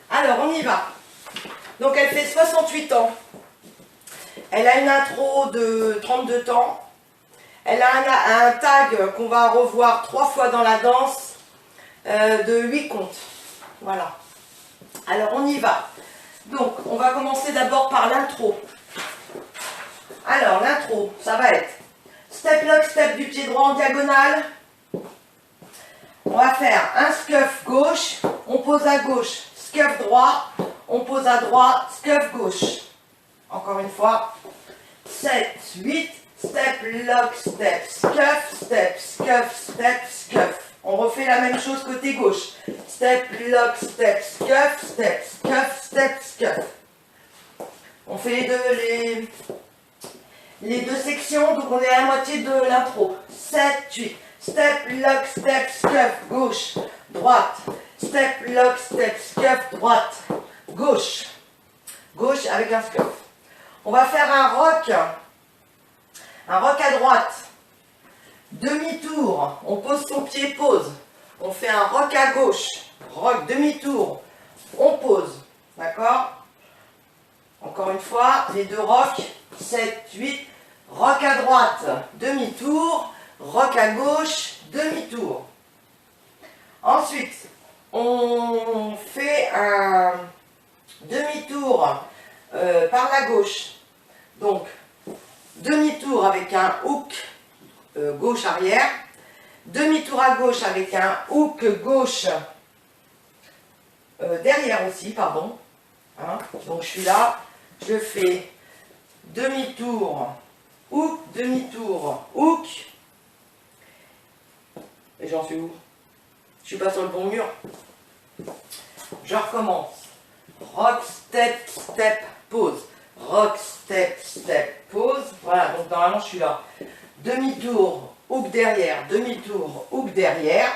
Alors, on y va. Donc, elle fait 68 ans. Elle a une intro de 32 temps. Elle a un tag qu'on va revoir 3 fois dans la danse de 8 comptes. Voilà. Alors, on y va. Donc, on va commencer d'abord par l'intro. Alors, l'intro, ça va être step lock, step du pied droit en diagonale. On va faire un scuff gauche, on pose à gauche, scuff droit, on pose à droite, scuff gauche. Encore une fois, 7, 8, step lock, step, scuff, step, scuff, step, scuff. On refait la même chose côté gauche. Step lock, step, scuff, step, scuff, step, scuff. On fait les deux sections, donc on est à la moitié de l'intro. 7, 8. Step, lock, step, scuff, gauche, droite. Step, lock, step, scuff, droite, gauche. Gauche avec un scuff. On va faire un rock à droite. Demi-tour, on pose son pied, pose. On fait un rock à gauche. Rock, demi-tour, on pose. D'accord? Encore une fois, les deux rocks. 7, 8, rock à droite, demi-tour, rock à gauche, demi-tour. Ensuite, on fait un demi-tour par la gauche. Donc, demi-tour avec un hook gauche arrière, demi-tour à gauche avec un hook gauche derrière aussi, pardon. Hein? Donc, je suis là, je fais demi-tour, hook, demi-tour, hook. Et j'en suis où? Je suis pas sur le bon mur. Je recommence. Rock, step, step, pause. Rock, step, step, pause. Voilà, donc normalement je suis là. Demi-tour, hook derrière, demi-tour, hook derrière.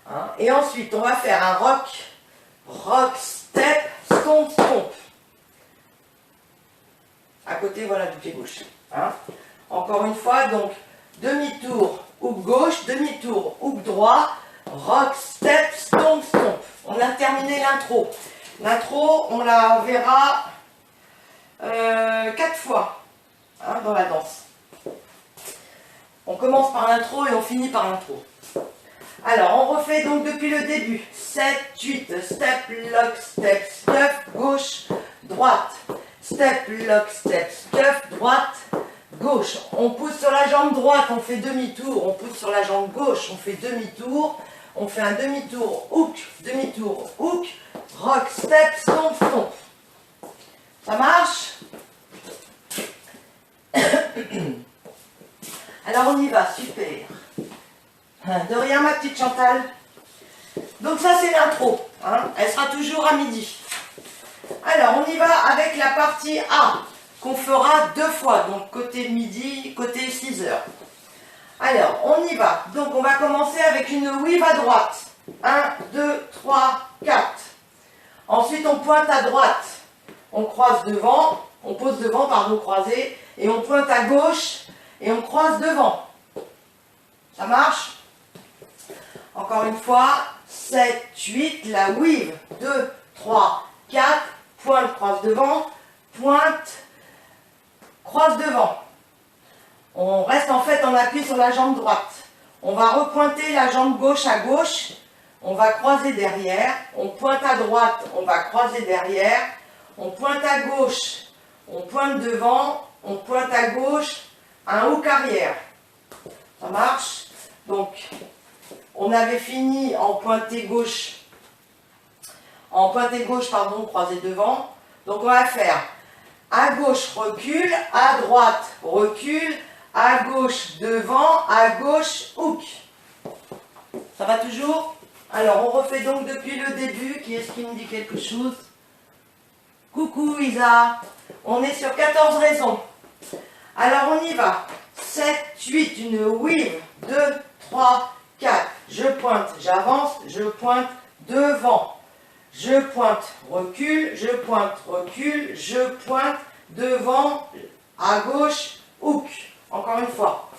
Hein? Et ensuite, on va faire un rock, rock, step, stomp, stomp. À côté, voilà, du pied gauche. Hein? Encore une fois, donc, demi-tour, hook gauche, demi-tour, hook droit, rock, step, stomp, stomp. On a terminé l'intro. L'intro, on la verra 4 fois hein, dans la danse. On commence par l'intro et on finit par l'intro. Alors, on refait donc depuis le début. 7, 8, step, lock, step, scuff, gauche, droite. Step, lock, step, scuff, droite, gauche. On pousse sur la jambe droite, on fait demi-tour. On pousse sur la jambe gauche, on fait demi-tour. On fait un demi-tour, hook, demi-tour, hook, rock, step, stomp, stomp. Ça marche? Alors on y va, super. De rien ma petite Chantal. Donc ça c'est l'intro. Hein. Elle sera toujours à midi. Alors, on y va avec la partie A, qu'on fera 2 fois, donc côté midi, côté 6 heures. Alors, on y va. Donc, on va commencer avec une weave à droite. 1, 2, 3, 4. Ensuite, on pointe à droite. On croise devant, on pose devant, pardon, croisé, et on pointe à gauche, et on croise devant. Ça marche? Encore une fois, 7, 8, la weave, 2, 3, 4, pointe, croise devant, pointe, croise devant. On reste en fait en appui sur la jambe droite. On va repointer la jambe gauche à gauche, on va croiser derrière, on pointe à droite, on va croiser derrière, on pointe à gauche, on pointe devant, on pointe à gauche, un hook arrière. Ça marche? Donc, on avait fini en pointé gauche, pardon, croisé devant. Donc on va faire à gauche recule, à droite recule, à gauche devant, à gauche hook. Ça va toujours? Alors on refait donc depuis le début. Qui est-ce qui me dit quelque chose? Coucou Isa. On est sur 14 raisons. Alors on y va. 7, 8, une weave. 2, 3, 4. Je pointe, j'avance, je pointe devant. Je pointe, recule, je pointe, recule, je pointe, devant, à gauche, hook. Encore une fois.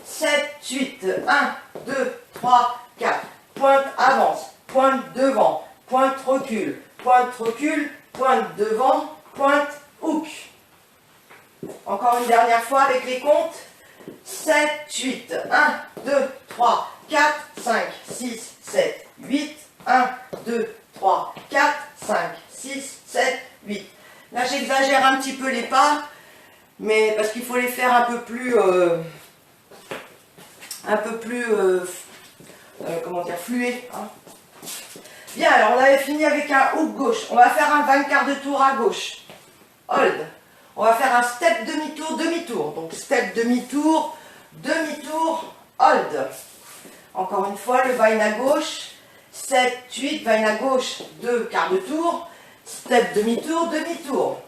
7, 8, 1, 2, 3, 4. Pointe, avance. pointe devant, pointe recul, pointe devant, pointe hook. Encore une dernière fois avec les comptes. 7, 8, 1, 2, 3, 4, 5, 6, 7, 8, 1, 2, 3, 4, 5, 6, 7, 8. Là, j'exagère un petit peu les pas, mais parce qu'il faut les faire un peu plus comment dire, flués. Hein. Bien, alors on avait fini avec un hook gauche. On va faire un 20 quarts de tour à gauche. Hold. On va faire un step demi-tour, demi-tour. Donc step demi-tour, demi-tour, hold. Encore une fois, le vine à gauche. 7, 8, vine à gauche, 2 quarts de tour. Step demi-tour, demi-tour.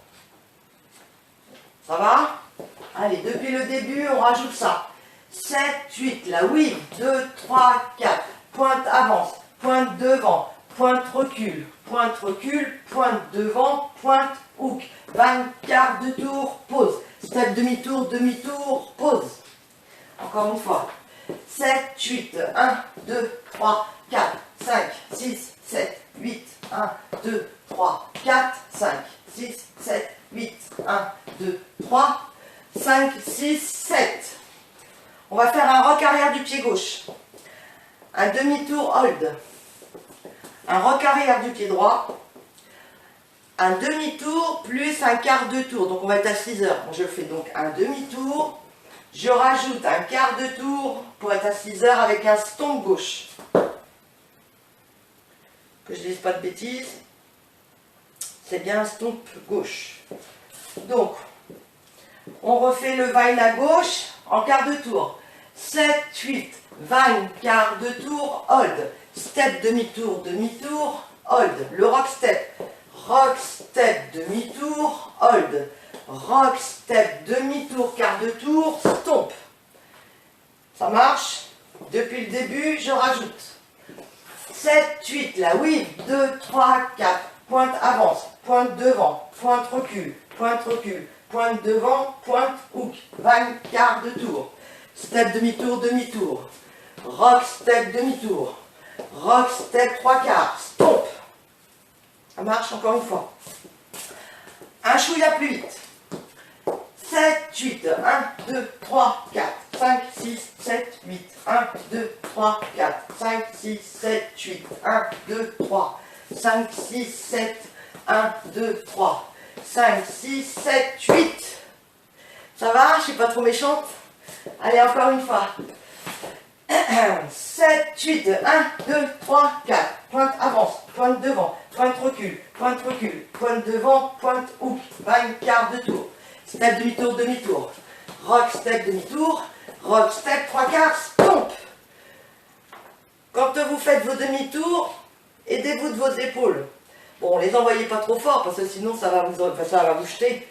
Ça va? Allez, depuis le début, on rajoute ça. 7, 8, la weave, 2, 3, 4. Pointe avance, pointe devant, pointe recul, pointe devant, pointe hook. 20 quarts de tour, pause. Step demi-tour, demi-tour, pause. Encore une fois. 7, 8, 1, 2, 3, 4, 5, 6, 7, 8, 1, 2, 3, 4, 5, 6, 7, 8, 1, 2, 3, 5, 6, 7. On va faire un rock arrière du pied gauche. Un demi-tour hold. Un rock arrière du pied droit. Un demi-tour plus un quart de tour. Donc on va être à 6 heures. Je fais donc un demi-tour. Je rajoute un quart de tour pour être à 6 heures avec un stomp gauche. Que je ne dise pas de bêtises. C'est bien un stomp gauche. Donc, on refait le vine à gauche en quart de tour. 7, 8, vine, quart de tour, hold. Step, demi-tour, demi-tour, hold. Le rock step, demi-tour, hold. Rock, step, demi-tour, quart de tour, stomp. Ça marche? Depuis le début, je rajoute. 7, 8, la weave, 2, 3, 4. Pointe avance, pointe devant, pointe recul, pointe devant, pointe hook. 20 quart de tour. Step, demi-tour, demi-tour. Rock, step, demi-tour. Rock, step, 3 quarts. Stomp. Ça marche encore une fois. Un chouïa plus vite. 7, 8, 1, 2, 3, 4, 5, 6, 7, 8, 1, 2, 3, 4, 5, 6, 7, 8, 1, 2, 3, 5, 6, 7, 1, 2, 3, 5, 6, 7, 8. Ça va? Je suis pas trop méchante? Allez, encore une fois. 7, 8, 1, 2, 3, 4. Pointe avance, pointe devant, pointe recul, pointe devant, pointe hook. 20 quarts de tour. Step demi-tour, demi-tour. Rock, step, demi-tour. Rock, step, 3 quarts, stomp. Quand vous faites vos demi-tours, aidez-vous de vos épaules. Bon, les envoyez pas trop fort, parce que sinon ça va vous jeter.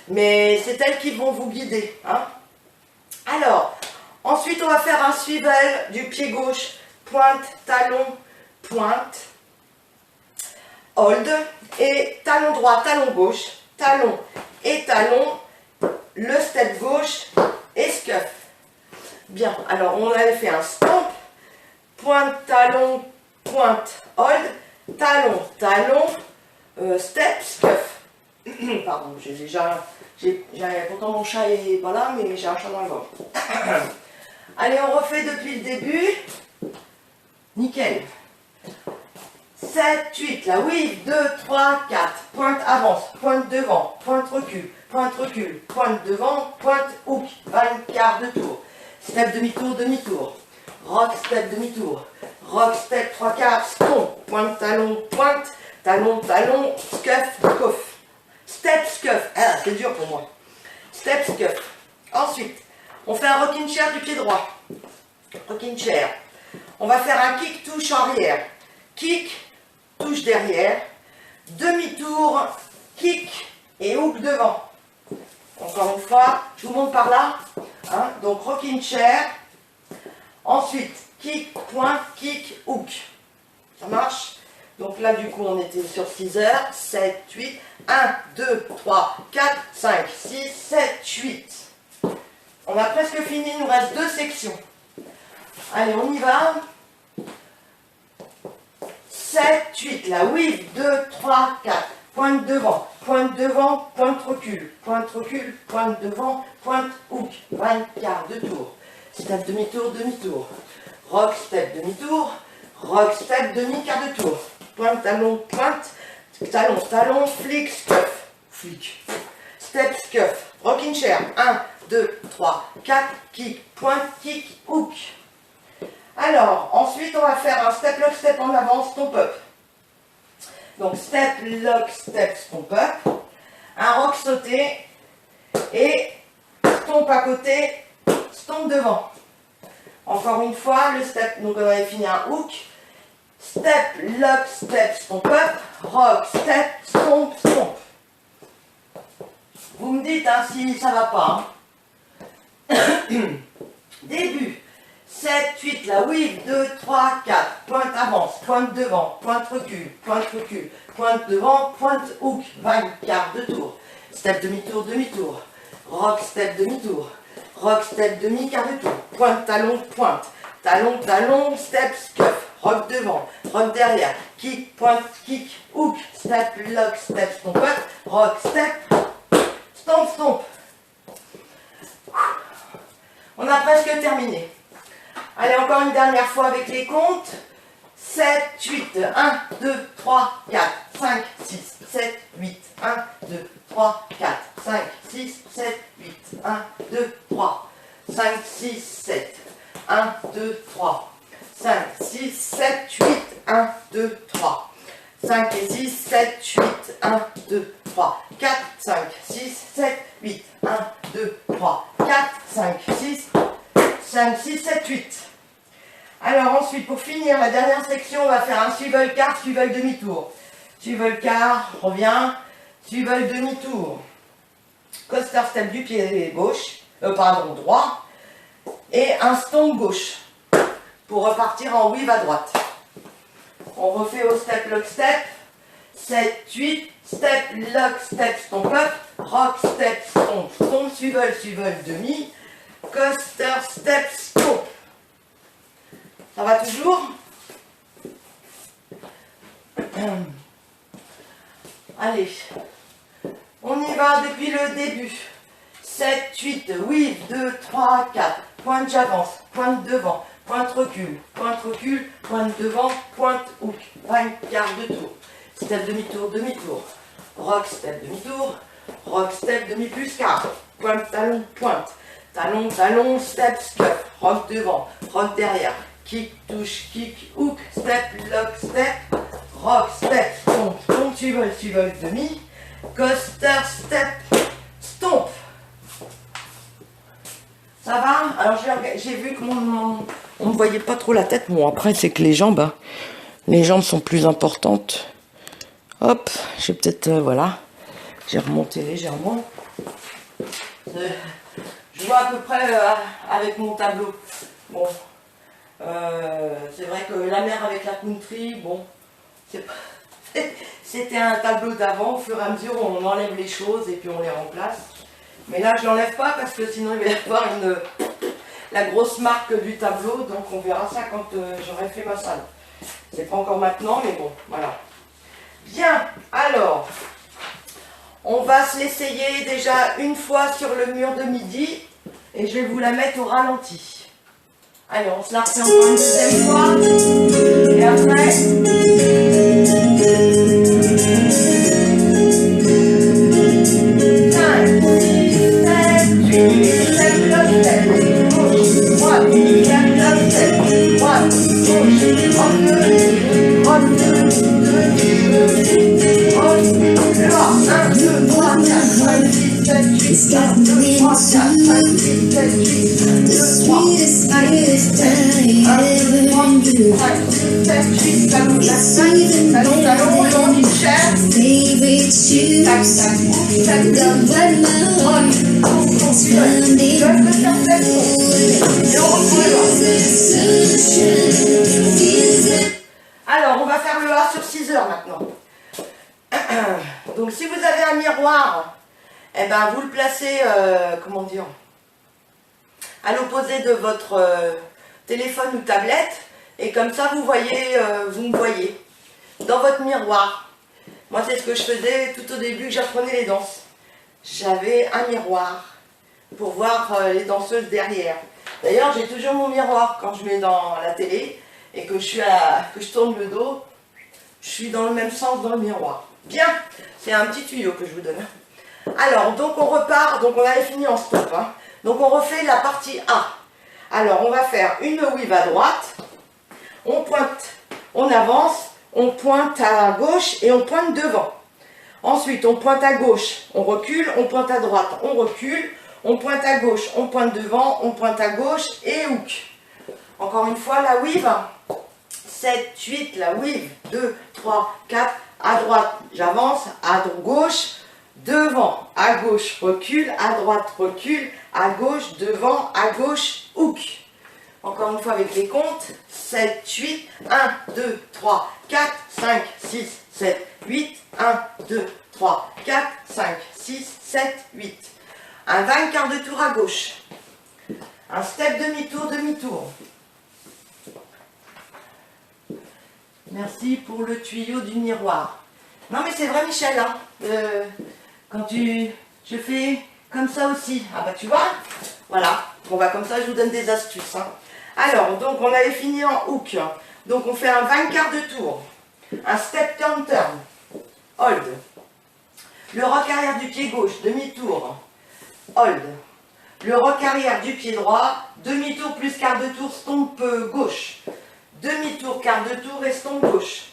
Mais c'est elles qui vont vous guider. Hein. Alors, ensuite on va faire un swivel du pied gauche. Pointe, talon, pointe. Hold. Et talon droit, talon gauche. Talon et talon, le step gauche et scuff. Bien, alors on avait fait un stomp, pointe, talon, pointe, hold, talon, talon, step, scuff. Pardon, pourtant mon chat est pas là, mais j'ai un chat dans le ventre. Allez, on refait depuis le début. Nickel. 7, 8, la weave, 2, 3, 4, pointe avance, pointe devant, pointe recul, pointe devant, pointe hook, 20 quarts de tour, step demi-tour, demi-tour, rock, step demi-tour, rock, step 3 quarts, stomp, pointe, talon, talon, scuff, coff, step, scuff, ah c'est dur pour moi, step, scuff. Ensuite, on fait un rocking chair du pied droit, rocking chair, on va faire un kick touche arrière, kick, touche derrière, demi-tour, kick et hook devant. Encore une fois, je vous montre par là. Hein, donc rocking chair. Ensuite, kick, point, kick, hook. Ça marche? Donc là, du coup, on était sur 6 heures. 7, 8. 1, 2, 3, 4, 5, 6, 7, 8. On a presque fini. Il nous reste 2 sections. Allez, on y va. 7, 8, la weave, 2, 3, 4, pointe devant, pointe recul, pointe devant, pointe hook, 20 quarts de tour, step demi-tour, demi-tour, rock, step demi-tour, rock, step demi-quart de tour, pointe, talon, flick, scuff, flick, step, scuff, rocking chair, 1, 2, 3, 4, kick, pointe, kick, hook. Alors, ensuite, on va faire un step, lock, step en avant, stomp up. Donc, step, lock, step, stomp up. Un rock sauté et stomp à côté, stomp devant. Encore une fois, le step, donc on avait fini un hook. Step, lock, step, stomp up. Rock, step, stomp, stomp. Vous me dites hein, si ça va pas. Hein. Début. 7, 8, la weave, 2, 3, 4, pointe avance, pointe devant, pointe recul, pointe devant, pointe hook, 20 quarts de tour, step demi-tour, demi-tour, rock, step demi-tour, rock, step demi-quart de tour, pointe, pointe, talon, step, scuff, rock devant, rock derrière, kick, pointe, kick, hook, step, lock, step, stomp up, rock, step, stomp, stomp. On a presque terminé. Allez, encore une dernière fois avec les comptes. 7, 8, 1, 2, 3, 4, 5, 6, 7, 8, 1, 2, 3, 4, 5, 6, 7, 8, 1, 2, 3, 5, 6, 7, 1, 2, 3, 5, 6, 7, 8, 1, 2, 3, 5 et 6, 7, 8, 1, 2, 3, 4, 5, 6, 7, 8, 1, 2, 3, 4, 5, 6, 5, 6, 7, 8. Alors ensuite, pour finir la dernière section, on va faire un swivel quart, swivel demi-tour. Swivel quart, revient, swivel demi-tour. Coaster step du pied gauche, droit. Et un stomp gauche. Pour repartir en weave à droite. On refait au step, lock, step. 7, 8, step, lock, step, stomp up. Rock, step, stomp, stomp, swivel, demi. Coaster, step, stomp. Ça va toujours? Allez, on y va depuis le début. 7, 8, weave, 2, 3, 4. Pointe, j'avance, pointe devant, pointe recul, pointe devant, pointe hook. 20 quarts de tour. Step demi-tour, demi-tour. Rock, step demi-tour. Rock, step demi plus quart. Pointe, talon, pointe. Talon, step, scuff. Rock devant, rock derrière. Kick, touche, kick, hook, step, lock, step, rock, step, stomp, stomp, swivel, demi, coaster, step, stomp. Ça va? Alors j'ai vu que on ne voyait pas trop la tête. Bon, après, c'est que les jambes sont plus importantes. Hop, j'ai peut-être, voilà, j'ai remonté légèrement. Je vois à peu près avec mon tableau. Bon. C'est vrai que la mer avec la country, bon, c'était un tableau d'avant. Au fur et à mesure, on enlève les choses et puis on les remplace. Mais là, je l'enlève pas parce que sinon, il va y avoir la grosse marque du tableau. Donc, on verra ça quand j'aurai fait ma salle. C'est pas encore maintenant, mais bon, voilà. Bien, alors, on va se l'essayer déjà une fois sur le mur de midi et je vais vous la mettre au ralenti. Allez, on se la refait encore une deuxième fois. Et après... 5, 6, 7, 8, 7, bloc, 7, gauche, droite, 4 bloc, 7, droite, gauche, droite, 2, droite, 2, 2, droite, 1, 2, 3, 4, 5, 6, 7, 8, 1, 2, 3, 4, 5, 6, 7, 8, 2, 3, alors, on va faire le A sur 6 heures maintenant. Donc, si vous avez un miroir, eh ben, vous le placez, comment dire, à l'opposé de votre téléphone ou tablette, et comme ça, vous voyez, vous me voyez. dans votre miroir. Moi, c'est ce que je faisais tout au début que j'apprenais les danses. J'avais un miroir pour voir les danseuses derrière. D'ailleurs, j'ai toujours mon miroir quand je mets dans la télé et que je tourne le dos. Je suis dans le même sens dans le miroir. Bien, c'est un petit tuyau que je vous donne. Alors, donc on repart, donc on avait fini en stop. Hein. Donc on refait la partie A. Alors, on va faire une weave à droite. On pointe, on avance, on pointe à gauche et on pointe devant. Ensuite, on pointe à gauche, on recule, on pointe à droite, on recule, on pointe à gauche, on pointe devant, on pointe à gauche et hook. Encore une fois, la weave. 7, 8, la weave. 2, 3, 4, à droite, j'avance, à gauche, devant, à gauche, recule, à droite, recule, à gauche, devant, à gauche, hook. Encore une fois avec les comptes. 7, 8, 1, 2, 3, 4, 5, 6, 7, 8, 1, 2, 3, 4, 5, 6, 7, 8. Un 20 quarts de tour à gauche. Un step demi-tour, demi-tour. Merci pour le tuyau du miroir. Non mais c'est vrai Michel, hein, quand je fais comme ça aussi. Ah bah tu vois, voilà. On va comme ça, je vous donne des astuces. Hein. Alors, donc on avait fini en hook. Donc on fait un 20 quarts de tour. Un step turn turn. Hold. Le rock arrière du pied gauche, demi-tour. Hold. Le rock arrière du pied droit, demi-tour plus quart de tour, stomp gauche. Demi-tour, quart de tour et stomp gauche.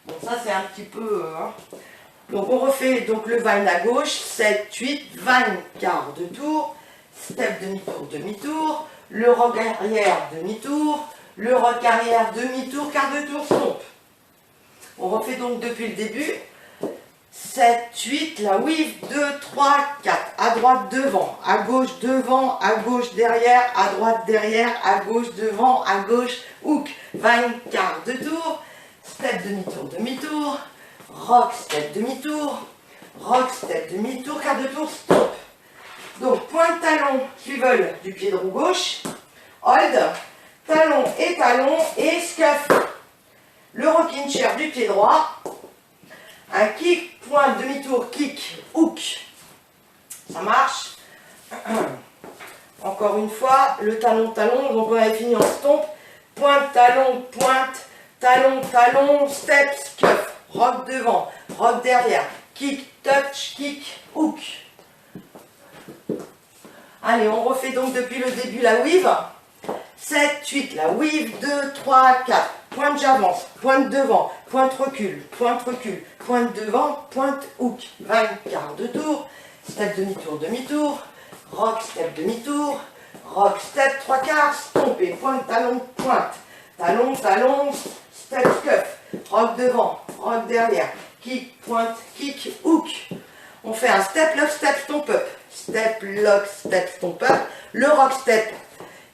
Bon, ça c'est un petit peu... hein. Donc on refait donc le 20 à gauche, 7, 8, 20 quart de tour, step demi-tour, demi-tour, le rock arrière, demi-tour, le rock arrière, demi-tour, quart de tour, stomp. On refait donc depuis le début. 7, 8, la weave, 2, 3, 4, à droite devant, à gauche derrière, à droite derrière, à gauche devant, à gauche, hook, 20 quarts de tour, step demi-tour, demi-tour, rock, step demi-tour, quart de tour, stop. Donc pointe talon, swivel du pied droit gauche, hold, talon et scuff. Le rocking chair du pied droit, un kick, pointe, demi-tour, kick, hook. Ça marche. Encore une fois, le talon, donc on avait fini en stomp. Pointe, talon, step, scuff. Rock devant, rock derrière. Kick, touch, kick, hook. Allez, on refait donc depuis le début la weave. 7, 8, la weave, 2, 3, 4. Pointe, j'avance, pointe devant, pointe recule, pointe devant, pointe hook. 20 quarts de tour, step demi-tour, rock, step demi-tour, rock, step 3 quarts, stomp et pointe, talon, step, scuff, rock devant, rock derrière, kick, pointe, kick, hook. On fait un step, lock, step, stomp up, step, lock, step, stomp up, le rock step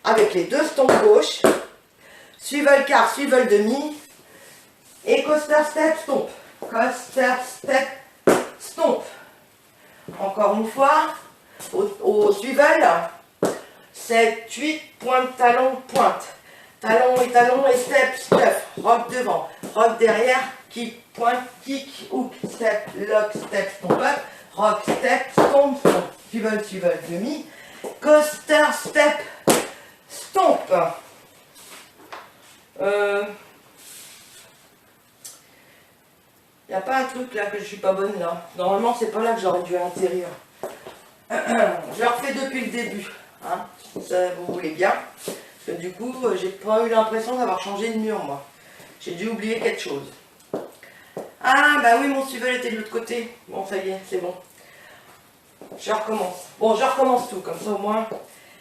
avec les deux stomps gauche, swivel quart, swivel demi, et coaster step, stomp. Coaster step, stomp. Encore une fois, au swivel, 7, 8, pointe, talon, talon et step, scuff, rock devant, rock derrière, kick, pointe, kick, hook, step, lock, step, stomp up, rock, step, stomp, swivel, demi, coaster step, stomp. Il n'y a pas un truc là que je suis pas bonne là. Normalement c'est pas là que j'aurais dû atterrir. Je le refais depuis le début. Hein, si ça vous voulez bien. Parce que du coup j'ai pas eu l'impression d'avoir changé de mur moi. J'ai dû oublier quelque chose. Ah bah oui, mon swivel était de l'autre côté. Bon ça y est, c'est bon. Je recommence. Bon, je recommence tout, comme ça au moins.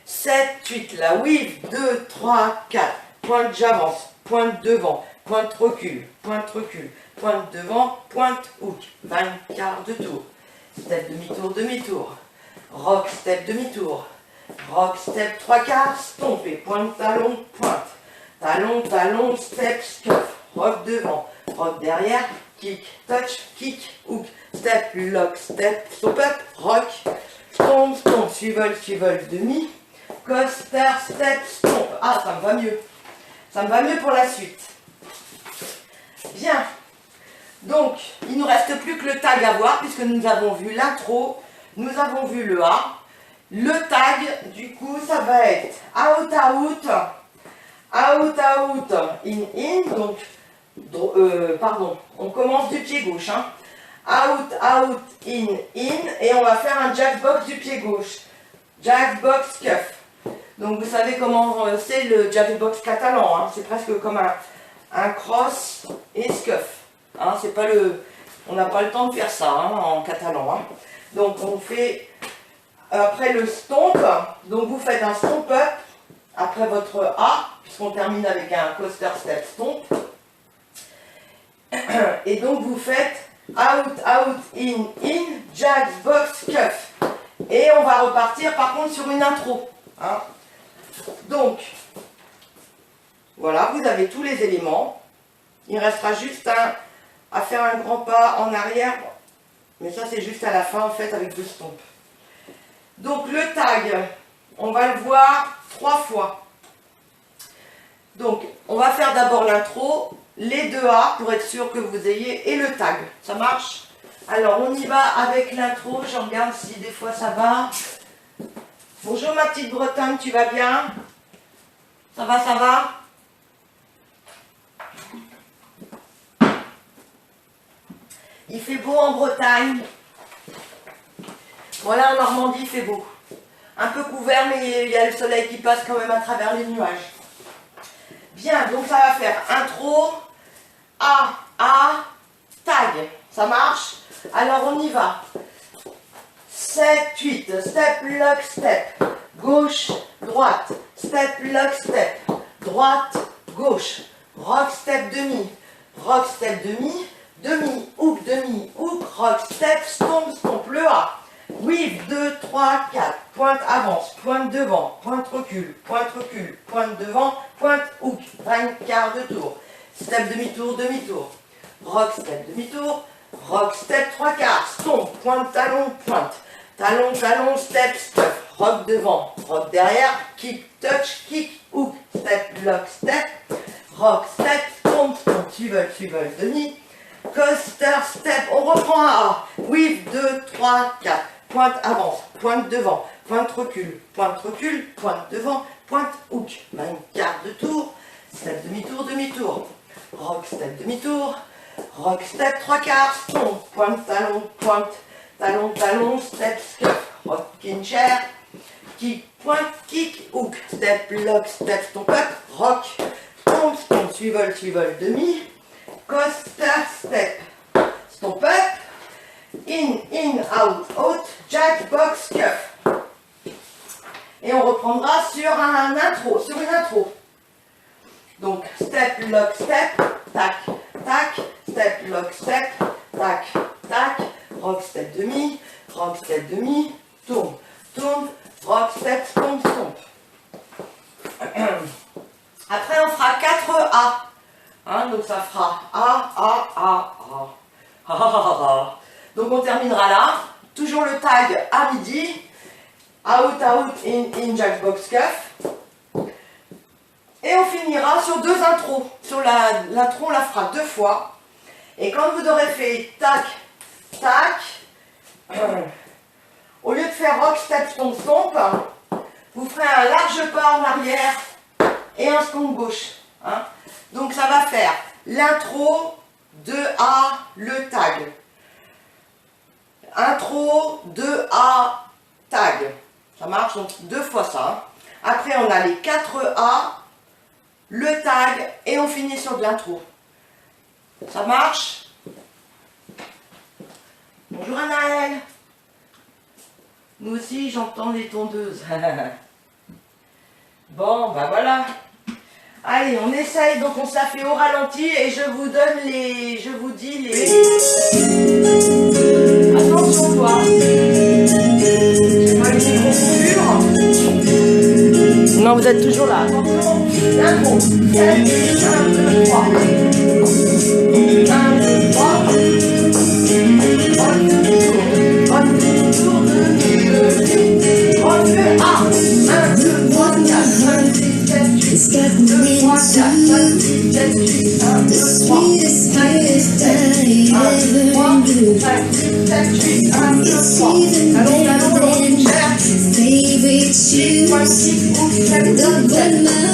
7, 8, la weave, 2, 3, 4. Pointe, j'avance. Pointe devant. Pointe, recule. Pointe devant. Pointe, hook. 20 quarts de tour. Step, demi-tour. Rock, step, demi-tour. Rock, step, 3 quarts. Stomp et pointe, talon, step, scuff. Rock devant. Rock derrière. Kick, touch, kick, hook. Step, lock, step, stomp up, rock. Stomp, swivel, demi. Coaster, step, stomp. Ah, ça me va mieux. Ça me va mieux pour la suite. Bien. Donc, il ne nous reste plus que le tag à voir, puisque nous avons vu l'intro, nous avons vu le A. Le tag, du coup, ça va être out, out, out, out, in, donc, pardon, on commence du pied gauche, hein. Out, out, in, et on va faire un jackbox du pied gauche. Jackbox cuff. Donc vous savez comment c'est le jackbox catalan, hein. C'est presque comme un cross et scuff. Hein. C'est pas on n'a pas le temps de faire ça, hein, en catalan. Hein. Donc on fait après le stomp, donc vous faites un stomp up après votre A, puisqu'on termine avec un coaster step stomp. Et donc vous faites out, out, in, jackbox cuff. Et on va repartir par contre sur une intro. Hein. Donc, voilà, vous avez tous les éléments. Il restera juste à faire un grand pas en arrière. Mais ça, c'est juste à la fin, en fait, avec 2 stompes. Donc, le tag, on va le voir 3 fois. Donc, on va faire d'abord l'intro, les 2 A, pour être sûr que vous ayez, et le tag. Ça marche? Alors, on y va avec l'intro. Je regarde si des fois ça va. Bonjour ma petite Bretonne, tu vas bien? Ça va, ça va? Il fait beau en Bretagne. Voilà, en Normandie, il fait beau. Un peu couvert, mais il y a le soleil qui passe quand même à travers les nuages. Bien, donc ça va faire intro, A, tag. Ça marche? Alors on y va. 7, 8, step, lock, step, gauche, droite, step, lock, step, droite, gauche, rock, step, demi, demi, hook, rock, step, stomp, stomp, le A, weave, 2, 3, 4, pointe, avance, pointe devant, pointe, recule, pointe devant, pointe, hook, 20 quarts de tour, step, demi-tour, rock, step, demi-tour, rock, step, 3 quarts, stomp, pointe, talon, talon, step, stuff, rock devant, rock derrière, kick, touch, kick, hook, step, lock, step, rock, step, stomp, swivel, demi, coaster, step, on reprend un A, weave, 2, 3, 4, pointe, avance, pointe devant, pointe, recule, pointe devant, pointe, hook, 20 quarts de tour, step, demi-tour, rock, step, demi-tour, rock, step, 3 quarts, stomp, pointe, talon, step, scuff, rocking chair, kick, pointe, kick, hook, step, lock, step, stomp up, rock, stomp, swivel, demi, coaster, step, stomp up, in, out, jackbox, cuff. Et on reprendra sur une intro. Donc, step, lock, step, tac, step, lock, step, tac, rock, step, demi, tourne, rock, step, stomp. Après, on fera 4 A. Hein, donc, ça fera A. Donc, on terminera là. Toujours le tag à midi. Out, in, jackbox, cuff. Et on finira sur 2 intros. Sur l'intro, on la fera 2 fois. Et quand vous aurez fait tac, au lieu de faire rock, step, stomp, vous ferez un large pas en arrière et un stomp gauche. Hein. Donc ça va faire l'intro, 2A, le tag. Intro, 2A, tag. Ça marche, donc 2 fois ça. Hein. Après, on a les 4A, le tag, et on finit sur de l'intro. Ça marche? Bonjour Anaëlle. Nous aussi, j'entends les tondeuses. Bon, bah voilà. Allez, on essaye, donc on se la fait au ralenti et je vous dis les... Attention toi. J'ai pas les micros. Non, vous êtes toujours là. Attention. L'intro. 7, 1, 2, 3. 1, 2, 3. Tour de mi, rock le A. 1, 2, 3, 4, 5, 6, 7, 8. 2, 3, 4, 5, 6, 7, 8. 1, 2, 3. 5, 6, 7, 8. 1, 5, 6, 7, 8, 1, 2, 3. Allons, allons, allons, cherche. 6, 5, 6, 7, 8, 7, 3,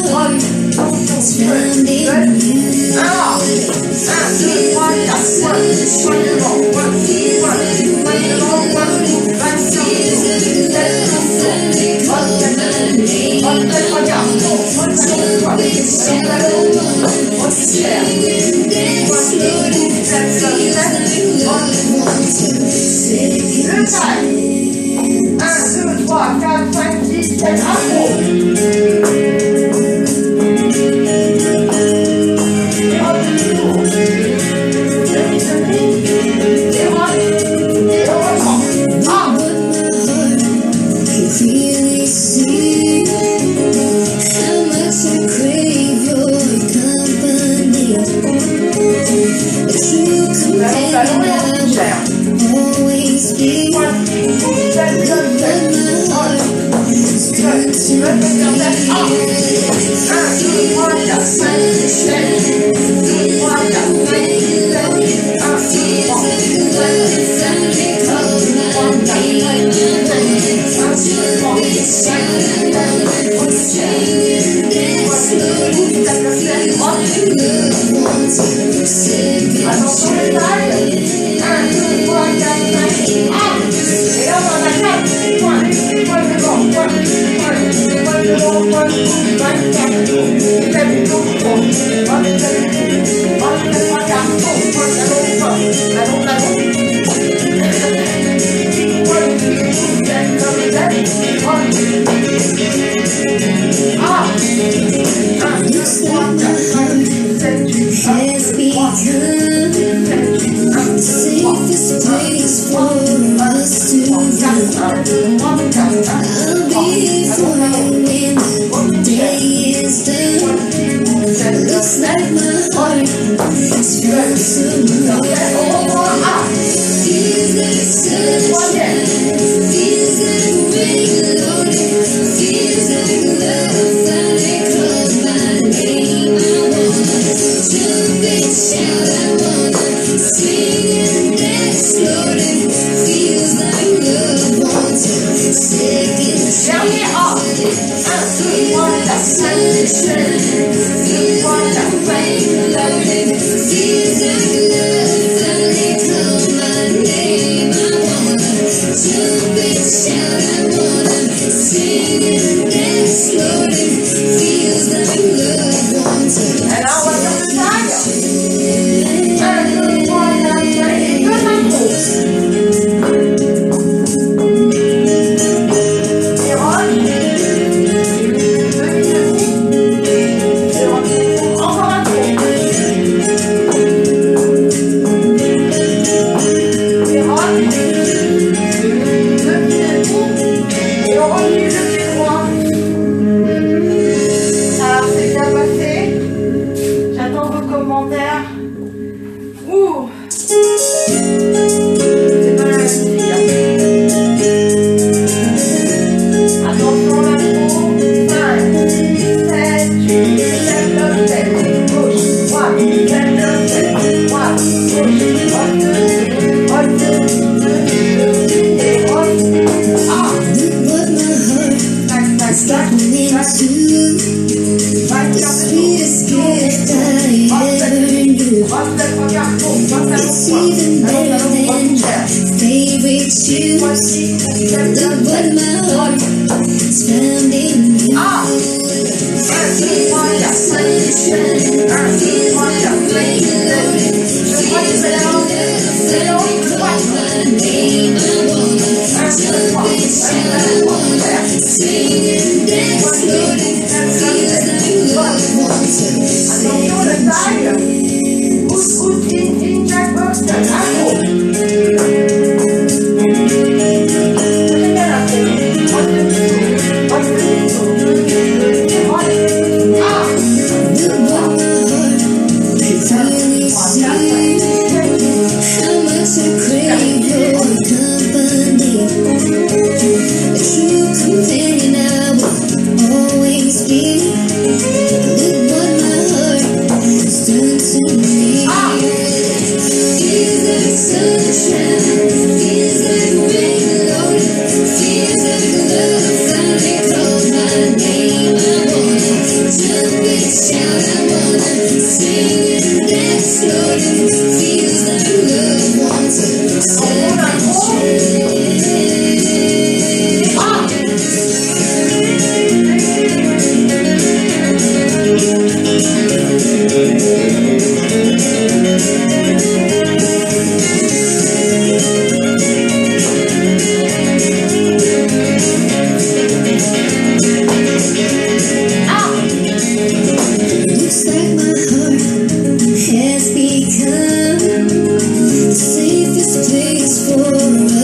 Thank you.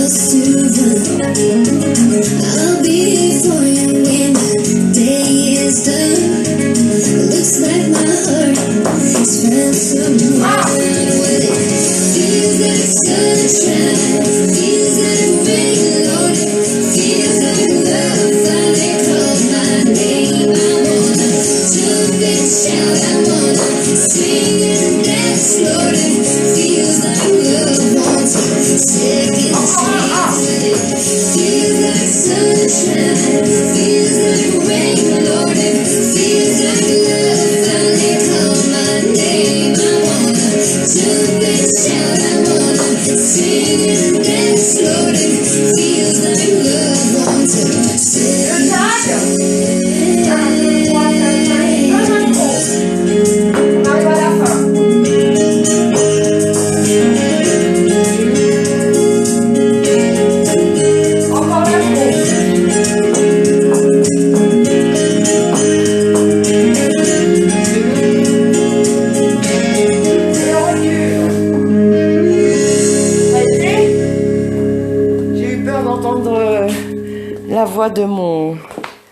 else to run. I'll be here for you when the day is done. Looks like my heart has found someone. Well, it feels like sunshine, feels like rain, Lord. It feels like love finally called my name. I wanna jump and shout, I wanna sing and dance, Lord. It feels like love wants a second chance. It feels like sunshine, feels like rain, Lord. It feels like love finally called my name. I wanna jump and shout, I wanna sing and dance, Lord. It feels like love wants a second chance. On arrive à la fin. Encore l'intro. Et on recule. Ça a été? J'ai eu peur d'entendre la voix de mon